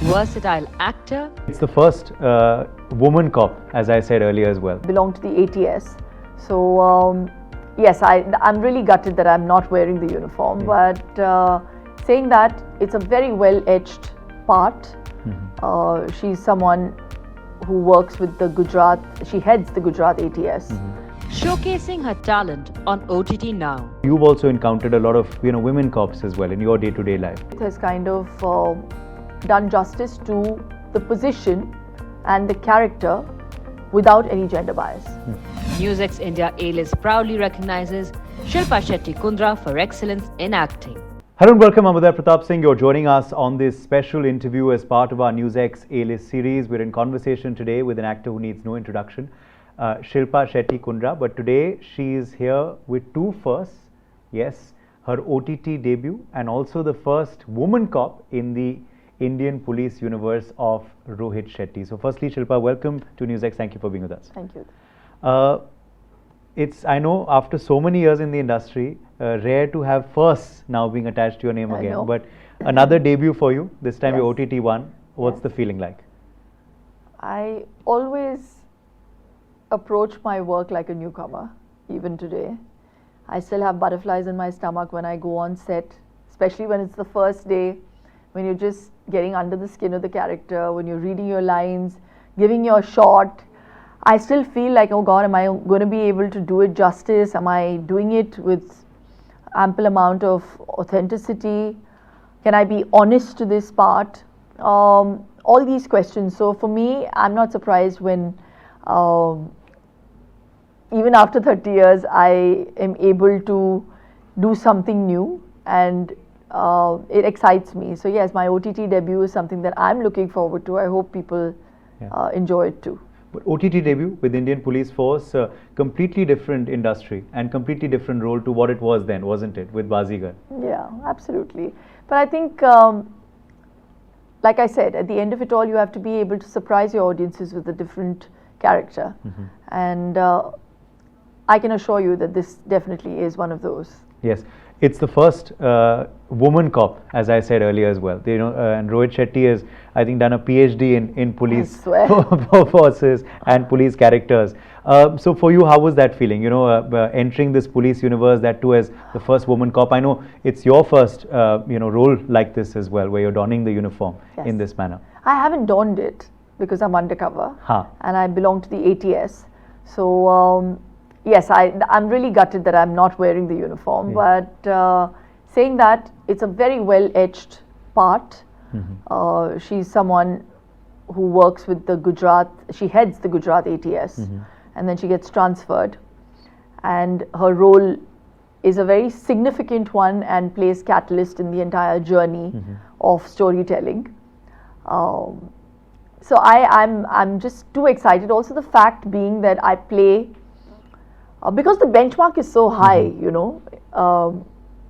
versatile actor. It's the first woman cop, as I said earlier as well. Belong to the ATS. So yes, I'm really gutted that I'm not wearing the uniform. But saying that, it's a very well-edged part. She's someone who works with the Gujarat, she heads the Gujarat ATS. Showcasing her talent on OTT now. You've also encountered a lot of women cops as well in your day-to-day life. It has kind of done justice to the position and the character without any gender bias. NewsX India A-list proudly recognizes Shilpa Shetty Kundra for excellence in acting. Hello and welcome, I'm Uday Pratap Singh. You're joining us on this special interview as part of our NewsX A-list series. We're in conversation today with an actor who needs no introduction, Shilpa Shetty Kundra. But today she is here with two firsts. Yes, her OTT debut and also the first woman cop in the Indian police universe of Rohit Shetty. So firstly, Shilpa, welcome to NewsX. Thank you for being with us. Thank you. I know after so many years in the industry, rare to have firsts now being attached to your name again. Know. But another debut for you, this time your Yes. OTT one. What's Yes. the feeling like? I always approach my work like a newcomer, even today. I still have butterflies in my stomach when I go on set, especially when it's the first day, when you're just getting under the skin of the character, when you're reading your lines, giving your shot. I still feel like, oh God, am I going to be able to do it justice? Am I doing it with ample amount of authenticity? Can I be honest to this part? All these questions. So for me, I'm not surprised when even after 30 years, I am able to do something new, and it excites me. So yes, my OTT debut is something that I'm looking forward to. I hope people enjoy it too. But OTT debut with Indian Police Force, completely different industry and completely different role to what it was then, wasn't it, with Bazigar? Yeah, absolutely. But I think, like I said, at the end of it all, you have to be able to surprise your audiences with a different character. And I can assure you that this definitely is one of those. Yes, it's the first woman cop, as I said earlier as well. And Rohit Shetty has, I think, done a PhD in police forces and police characters. So for you, how was that feeling? Entering this police universe, that too as the first woman cop. I know it's your first, role like this as well, where you're donning the uniform in this manner. I haven't donned it because I'm undercover and I belong to the ATS. So yes, I'm really gutted that I'm not wearing the uniform. But saying that, it's a very well-edged part. She's someone who works with the Gujarat, she heads the Gujarat ATS, and then she gets transferred. And her role is a very significant one and plays catalyst in the entire journey of storytelling. So I'm just too excited. Also the fact being that I play, because the benchmark is so high,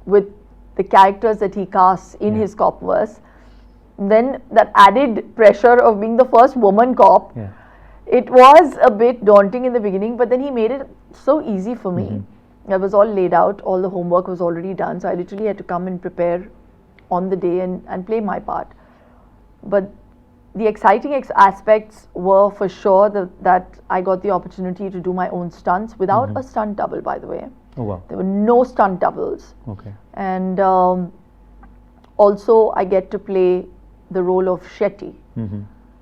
with the characters that he casts in his cop verse, then that added pressure of being the first woman cop, it was a bit daunting in the beginning, but then he made it so easy for me. It was all laid out, all the homework was already done, so I literally had to come and prepare on the day and play my part. But the exciting aspects were for sure that I got the opportunity to do my own stunts without a stunt double, by the way. Oh wow. There were no stunt doubles. Okay. And also I get to play the role of Shetty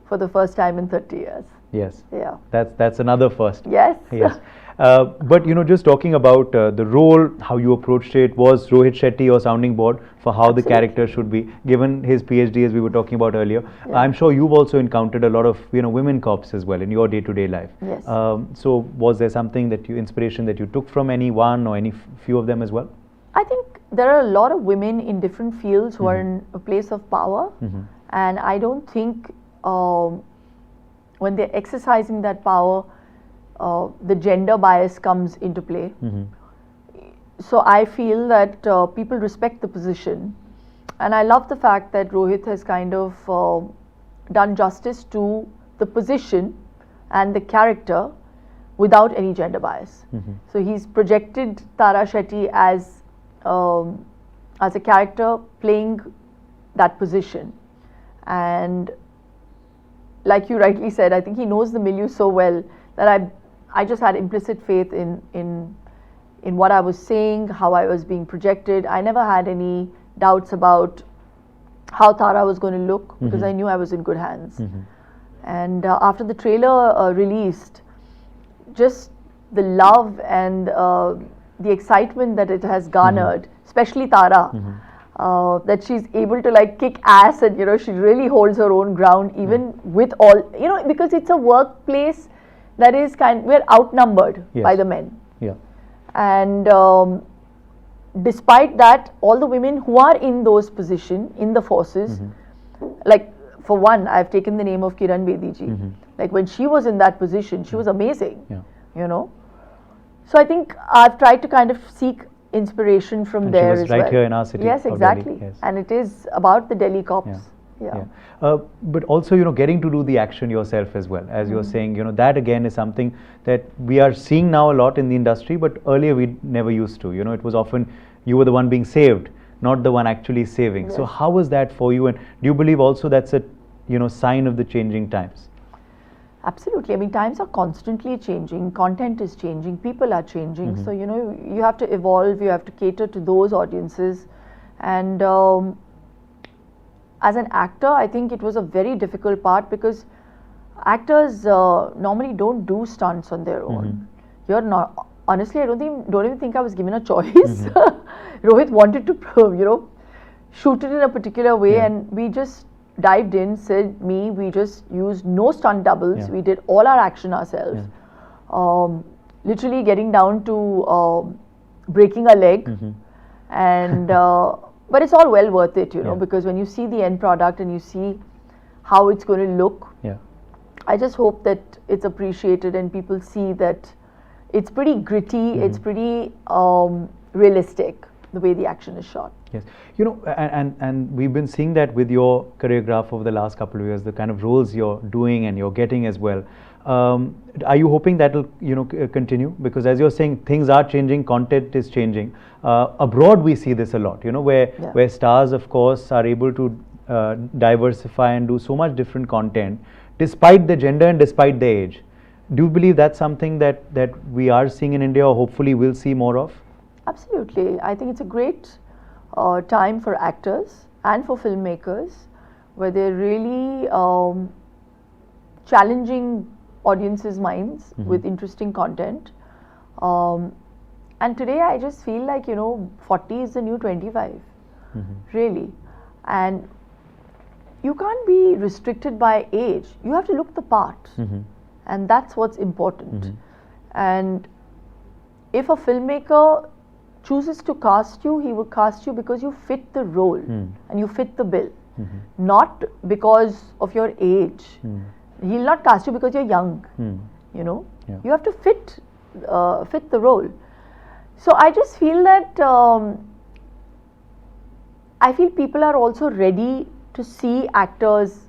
for the first time in 30 years. Yes. Yeah. That's another first. Yes. Yes. But just talking about the role, how you approached it, was Rohit Shetty your sounding board for how the character should be, given his PhD as we were talking about earlier? I'm sure you've also encountered a lot of women cops as well in your day-to-day life. Yes. So was there something inspiration that you took from any one or any few of them as well? I think there are a lot of women in different fields who are in a place of power, and I don't think when they're exercising that power, the gender bias comes into play. So I feel that people respect the position, and I love the fact that Rohit has kind of done justice to the position and the character without any gender bias. So he's projected Tara Shetty as a character playing that position, and like you rightly said, I think he knows the milieu so well that I just had implicit faith in what I was saying, how I was being projected. I never had any doubts about how Tara was going to look, because I knew I was in good hands. And after the trailer released, just the love and the excitement that it has garnered, especially Tara, that she's able to like kick ass, and she really holds her own ground even with all, because it's a workplace that is we're outnumbered by the men. Yeah. And despite that, all the women who are in those positions in the forces, like for one, I've taken the name of Kiran Bediji. Like when she was in that position, she was amazing. So I think I've tried to kind of seek inspiration from and there she was as right well. here in our city. Yes, exactly. Delhi, yes. And it is about the Delhi cops. But also, getting to do the action yourself as well, as you're saying, that again is something that we are seeing now a lot in the industry, but earlier we never used to. It was often you were the one being saved, not the one actually saving. Yes. So how was that for you? And do you believe also that's a, sign of the changing times? Absolutely. I mean, times are constantly changing. Content is changing. People are changing. So, you have to evolve. You have to cater to those audiences. And as an actor, I think it was a very difficult part, because actors normally don't do stunts on their own. You're not. Honestly, I don't even think I was given a choice. Rohit wanted to, shoot it in a particular way, and we just dived in, we just used no stunt doubles. We did all our action ourselves. Literally getting down to breaking a leg. And but it's all well worth it, because when you see the end product and you see how it's going to look, I just hope that it's appreciated and people see that it's pretty gritty, it's pretty realistic, the way the action is shot. Yes, and we've been seeing that with your choreograph over the last couple of years, the kind of roles you're doing and you're getting as well. Are you hoping that will continue? Because as you're saying, things are changing, content is changing. Abroad we see this a lot, where stars of course are able to diversify and do so much different content despite the gender and despite the age. Do you believe that's something that we are seeing in India, or hopefully we'll see more of? Absolutely. I think it's a great time for actors and for filmmakers, where they're really challenging audiences' minds with interesting content. And today I just feel like, 40 is the new 25, really. And you can't be restricted by age. You have to look the part. And that's what's important. And if a filmmaker chooses to cast you, he will cast you because you fit the role and you fit the bill, not because of your age. He'll not cast you because you're young. You have to fit the role. So I just feel that I feel people are also ready to see actors,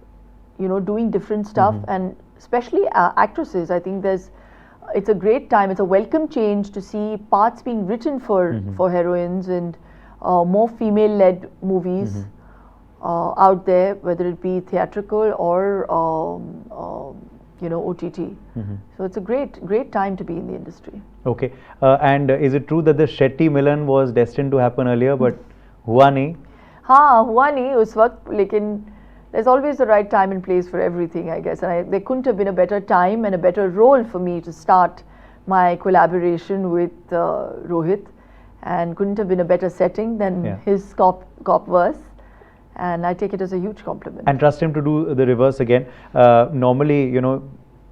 doing different stuff, and especially actresses. I think it's a great time. It's a welcome change to see parts being written for heroines, and more female-led movies out there, whether it be theatrical or OTT. So it's a great time to be in the industry. Okay, and is it true that the Shetty Milan was destined to happen earlier, but hua nahi? हाँ हुआ नहीं उस वक्त, लेकिन there's always the right time and place for everything, I guess. And there couldn't have been a better time and a better role for me to start my collaboration with Rohit, and couldn't have been a better setting than his cop verse. And I take it as a huge compliment. And trust him to do the reverse again. Normally,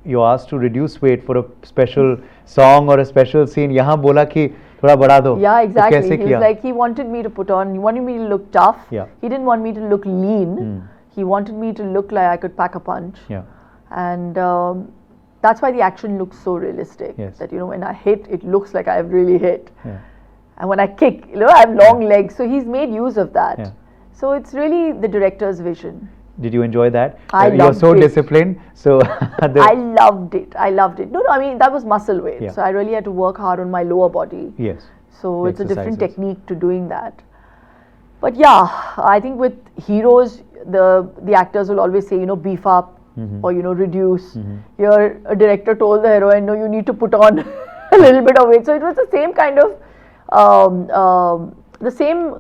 you're asked to reduce weight for a special song or a special scene. यहाँ बोला कि थोड़ा बढ़ा दो. Yeah, exactly. तो कैसे he किया? was like, he wanted me to he wanted me to look tough. Yeah. He didn't want me to look lean. He wanted me to look like I could pack a punch. Yeah. And that's why the action looks so realistic. Yes. That, when I hit, it looks like I've really hit. Yeah. And when I kick, I have long legs. So he's made use of that. Yeah. So it's really the director's vision. Did you enjoy that? I loved You're so it. disciplined. So I loved it. No, I mean, that was muscle weight. Yeah. So I really had to work hard on my lower body. Yes. So The it's a different exercises. technique to doing that. But yeah, I think with heroes, the actors will always say, you know, beef up Mhm. or, you know, reduce. Mhm. Here, a director told the heroine, no, you need to put on a little bit of weight. So it was the same kind of, the same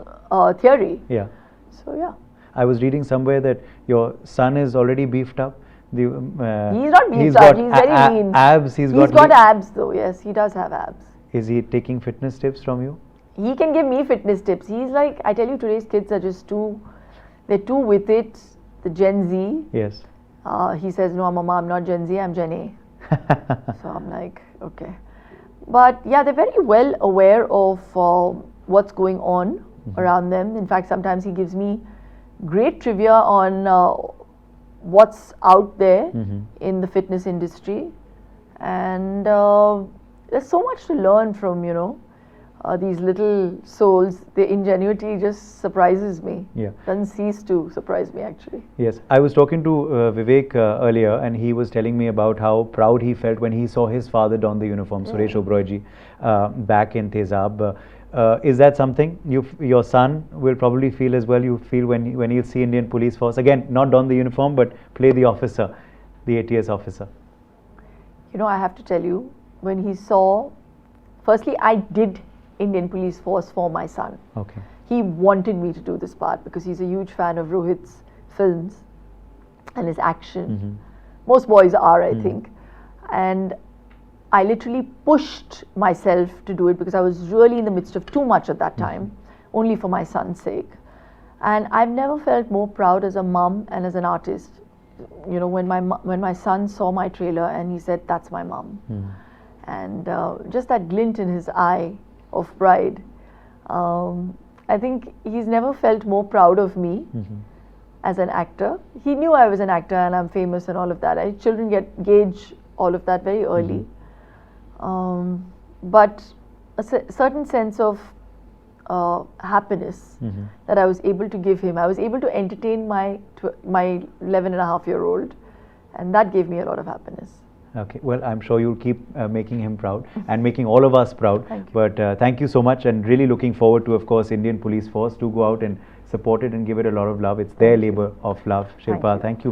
theory. Yeah. So yeah. I was reading somewhere that your son is already beefed up. He's not beefed up, got he's very lean. abs. He's got abs though, yes, he does have abs. Is he taking fitness tips from you? He can give me fitness tips. He's like, I tell you, today's kids are just they're too with it. The Gen Z. Yes. He says, no, Mama, I'm not Gen Z, I'm Gen A. So I'm like, okay. But yeah, they're very well aware of what's going on around them. In fact, sometimes he gives me great trivia on what's out there in the fitness industry. And there's so much to learn from, you know, these little souls. The ingenuity just surprises me. Yeah. Doesn't cease to surprise me, actually. Yes, I was talking to Vivek earlier, and he was telling me about how proud he felt when he saw his father don the uniform, Suresh Oberoi back in Tezab. Is that something your son will probably feel as well? You feel when he'll see Indian Police Force again, not don the uniform, but play the officer, the ATS officer. You know, I have to tell you, when he saw, firstly, I did Indian Police Force for my son. Okay. He wanted me to do this part because he's a huge fan of Rohit's films and his action. Most boys are, I think. And I literally pushed myself to do it because I was really in the midst of too much at that time, only for my son's sake. And I've never felt more proud as a mum and as an artist. You know, when my son saw my trailer and he said, "That's my mum," and just that glint in his eye of pride. I think he's never felt more proud of me as an actor. He knew I was an actor and I'm famous and all of that. Children gauge all of that very early. But a certain sense of happiness that I was able to give him. I was able to entertain my 11-and-a-half-year-old, and that gave me a lot of happiness. Okay, well, I'm sure you'll keep making him proud and making all of us proud. Thank you. But thank you so much, and really looking forward to, of course, Indian Police Force. Do go out and support it and give it a lot of love. It's their labor of love. Shilpa, thank you.